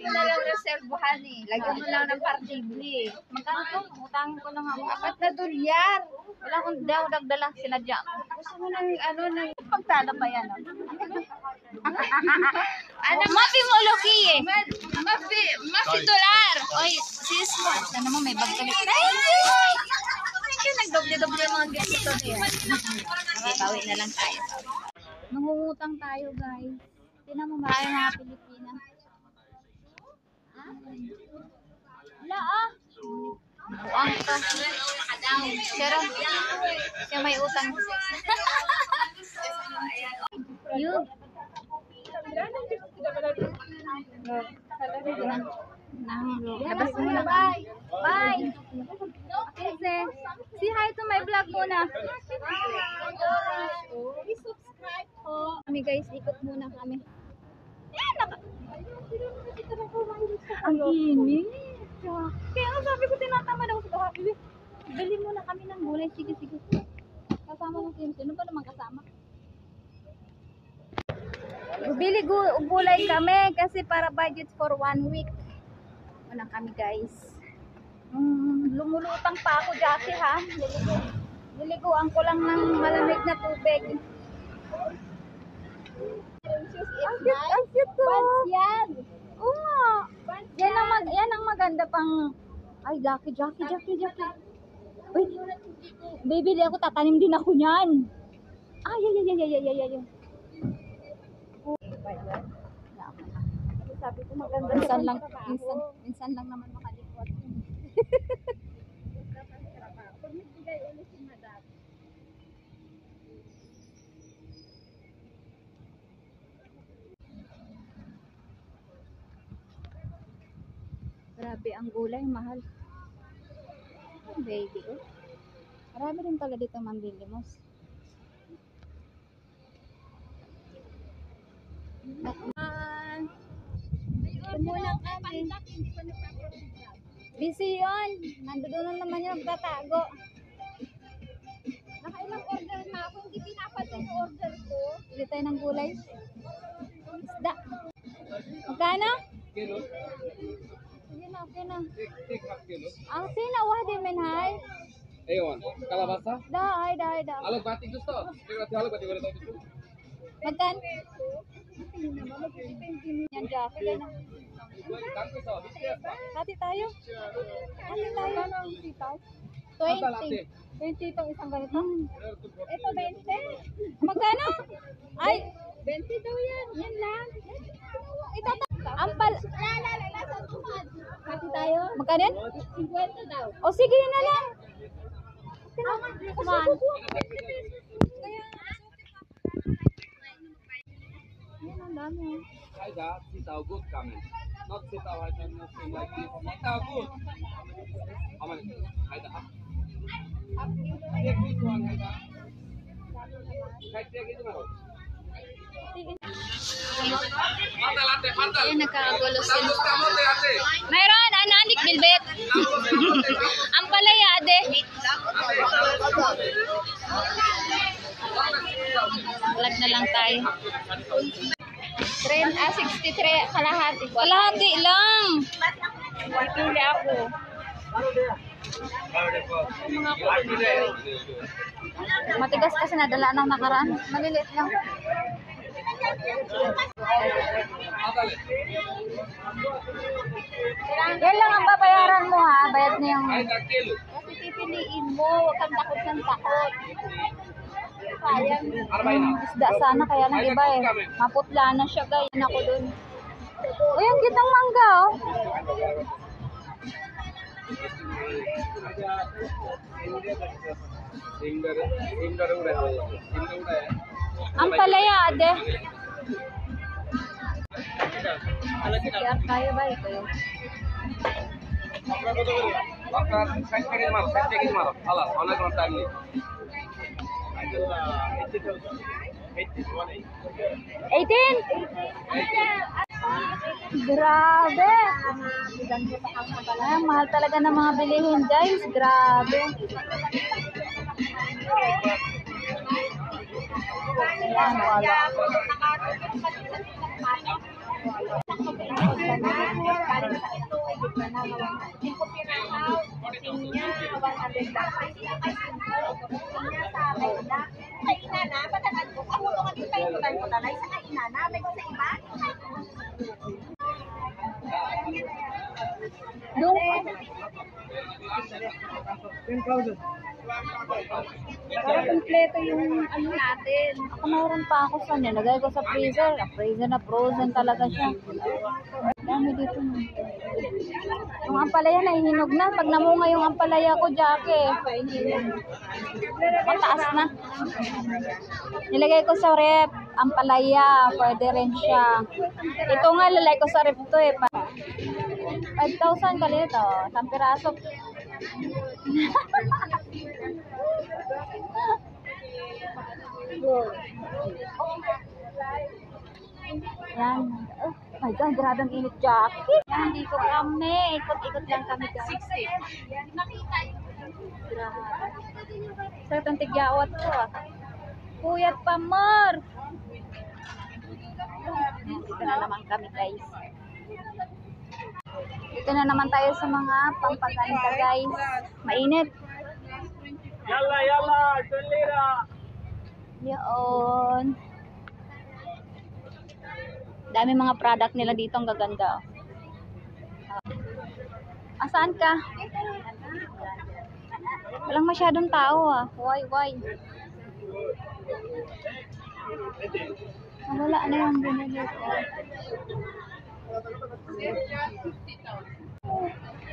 mo na lang reservahan eh. Lagyan mo lang ng partible. Magkano to? Utangin ko lang ako. $4 Wala akong daw dagdala. Sinadya ko. Gusto mo ng ano Pagtala pa yan. ano Mapi mo, Loki eh. Mafi dolar. Oy, sis mo. Sana mo may bag kalit. Ay! Nagdoble-doble mga gusto niya. Bawi na lang tayo. Nangungutang tayo, guys. Tingnan mo tayo mga Pilipinas. Wala ah. Buang ka. Pero, siya may utang. Yun. Labas mo na. Bye. Bye. Kasi, say hi to my vlog muna. Subscribe po. Kami guys, ikot muna kami. Yan, ang init. Kaya nga sabi ko, tinatama daw sa happy. Bili muna kami ng gulay. Sige, sige. Kasama mo sino ba naman kasama? Bili gulay kami kasi para budget for 1 week. Wala kami guys. Lumulutang pa ako dati ha. Niliguan ko lang ng malamig na tubig. Ang cute to. Buds yan. Oo. Yan ang maganda pang... Ay, Jackie. Wait. Bibili ako, tatanim din ako niyan. Ay. Sabi ko maganda. Minsan lang naman makalikwat. Grabe ang gulay, mahal. Baby, oh. Marami rin pala dito mambilimos. Muna kami. Busy yun. Nandoon naman yung nagtatago. Nakailang order na ako. Hindi pinapansin yung order ko. Bili tayo ng gulay. Isda. Magkano? Kilo. Sige na, okay na. Ang sinawa din men hay. Ayun, kalabasa? Dahay. Alog batik gusto. Alog batik wala tayo gusto. Magkano? Yan, Jackie. Hati tayo. Ano 20. 20 itong isang ganito. Ito 20. Magkano? Ay, 20 daw yan. Yan lang. Ampal. Hati tayo. Magkano yan? 50 daw. O sige, yun na lang. Kuman. Ayan, ang dami. Haida, sitaw good coming. Not sitaw, I can not say like this. Sitaw good. How many? Haida, up. Take this one, Haida. Take it now. Ayan, nagkakagulo sila. Mayroon, anik bilbet. Ang palaya, ade. Vlog na lang tayo. 63 kalahati. Kalahati lang. Pili ako. Matigas kasi nadala ng nakaraan. Maliliit lang. Yan lang ang babayaran mo ha. Bayad na yung... Kasi pipiliin mo. Huwag kang takot ng takot. Sayang. Isda sana kaya ng iba eh. Maputla na siya guys. Ako dun. Uy, ang kitang mangga oh. Ang palaya ade. Kaya tayo ba ito yun? Grabe! Ay, mahal talaga ng mga bilihin guys. Grabe. Ayan, wala. Para kompleto yung ano natin. Ako mayroon pa ako sa nilagay ko sa freezer. Freezer na frozen talaga siya. Dami dito. Yung ampalaya nahihinog na. Pag namunga yung ampalaya ko, Jackie. Mataas na. Nilagay ko sa rep. Ampalaya. Pwede rin siya. Ito nga lalagay ko sa rep to eh. 5,000 ka dito. 10 piraso. Yan. Oh my God, grabe ang init, Jackie. Yan, dito kami. Ikot-ikot lang kami, guys. 60. Grabe. Sarap ang tigyawat ko, ah. Puyat pa, Mar. Dito na naman kami, guys. Dito na naman tayo sa mga pampaganda, guys. Mainit. Yalla, yalla, tulira. Yun. Dami mga product nila dito, ang gaganda. Asaan ka? Walang masyadong tao, ah. Why? Wala na yung binili ko.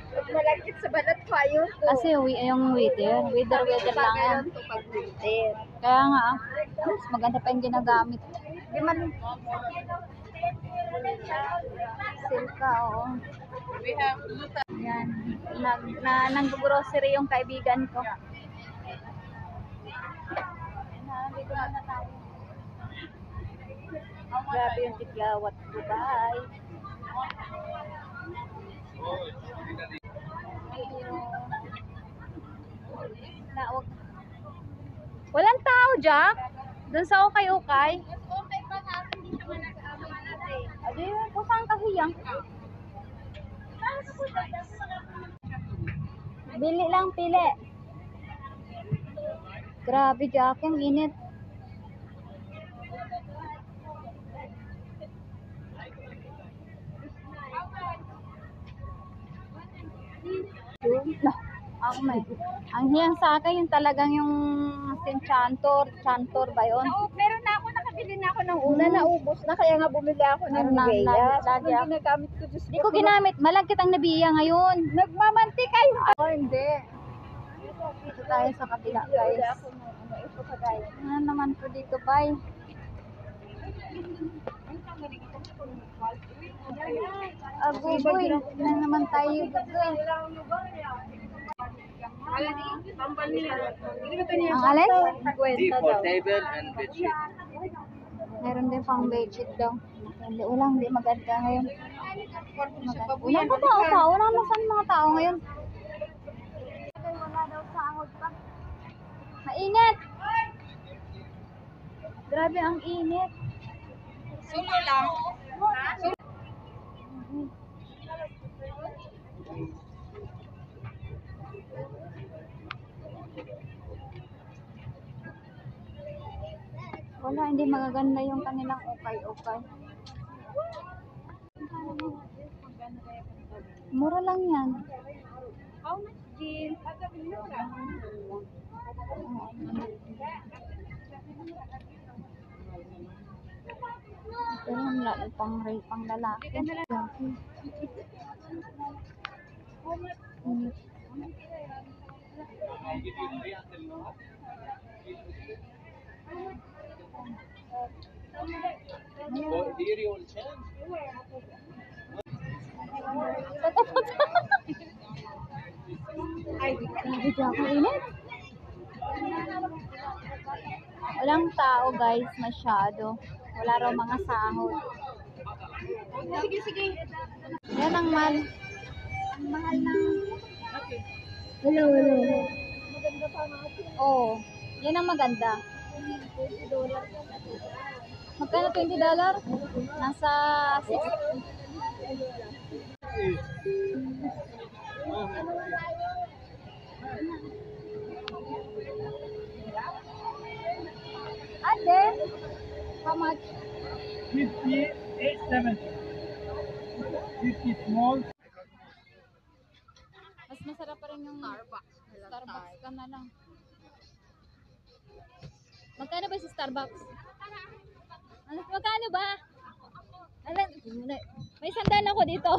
Malagkit sa balat kayo. Kasi yung weather lang yan. Kaya nga, mas maganda pa yung ginagamit. Di man. Silka, oo. Yan. Nang-grocery yung kaibigan ko. Dito na tayo. Grabe yung tigyawat. Dubai. Walang tao, Jack. Doon sa ukay-ukay. Adi, kusang kahiyang. Bili lang, pili. Grabe, Jack, ang init. Ako may. Ang hiyang sa akin yung talagang yung chantor ba yun? Meron na ako, nakabili na ako ng una, naubos na, kaya nga bumili ako ng Meron na, Nivea. lagi ako. Ginagamit ko, Diyos Hindi ko ginamit. Malagkit ang nabiya ngayon. Nagmamantik kayo. Ako hindi. Dito tayo sa kabila, guys. Ano naman po dito, bye. Aguboy. Na naman tayo dito. Ang alin? For table and bedsheet. Meron din pang bedsheet daw. Hindi, hindi maganda ngayon. Wala pa tao. Wala na saan mga tao ngayon. Wala daw sahod pa. Mainit! Grabe ang init. Sumo lang. Wala, hindi magaganda yung kanilang ukay-ukay. Mura lang yan. How much, Jill? Pero pang lalaki. Here you will change. Video ako init. Walang tao, guys, masyado. Wala raw mga sahod. Sige. Yan ang mahal. Ang mahal ng... Hello. Maganda pa natin. Oo. Yan ang maganda. Magkano $20? Nasa 6. 50 small. Mas masarap pa rin yung Starbucks. Starbucks ka na lang. Magkano ba sa Starbucks? Ano, magkano ba? Alam, may sandal ako dito.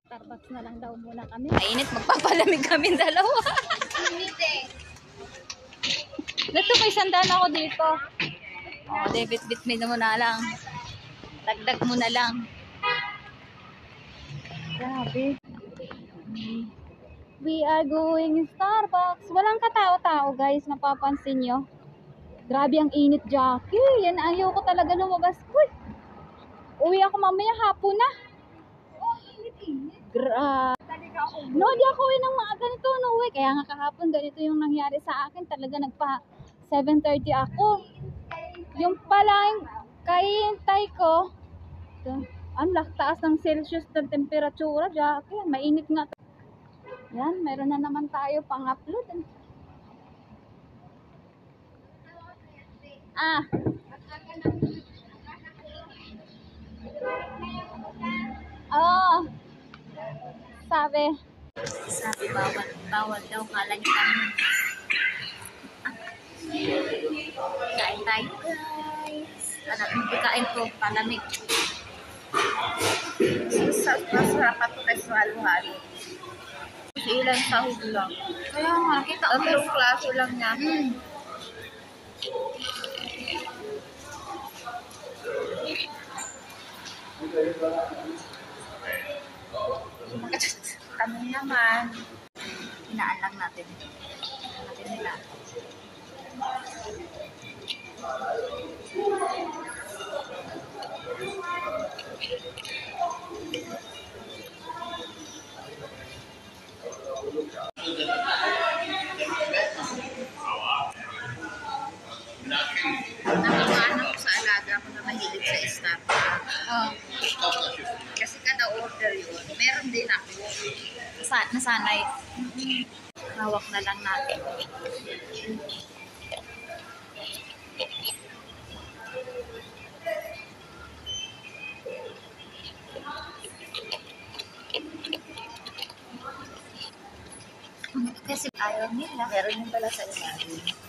Starbucks na lang daw muna kami. Mainit, magpapalamig kami dalawa. Dito may sandal ako dito. Oh, bit-bit mo na lang. Dagdag mo na lang. Grabe. We are going Starbucks. Walang katao-tao, guys. Napapansin nyo. Grabe ang init, Jackie. Yan, ayaw ko talaga lumabas. Uy! Uwi ako mamaya, hapon na. Grabe. No, di ako uwi ng mga ganito. No, uwi. Kaya nga kahapon, ganito yung nangyari sa akin. Talaga nagpa 7:30 ako. Yung palang kahintay ko, ang taas ng Celsius ng temperatura, Jackie. Mainit nga. Yan, meron na naman tayo pang-upload. Ah. Oh. Sabi bawal daw kalangitan. Kain tayo, guys. Anak ng pagkain ko, palamig. Masarap at peso halo-halo. Ilan sahod lang. Kaya nga, kita ko Tatlong klase lang niya. Kami naman. Hinaan lang natin. Natin nila. Nakakaano ko sa alaga ko na mahilig sa Starbucks. Oh, Kasi kada order yun, meron din ako. nasanay. Hawak na lang natin. Kasi ayaw nila. Meron yung pala sa ilalim.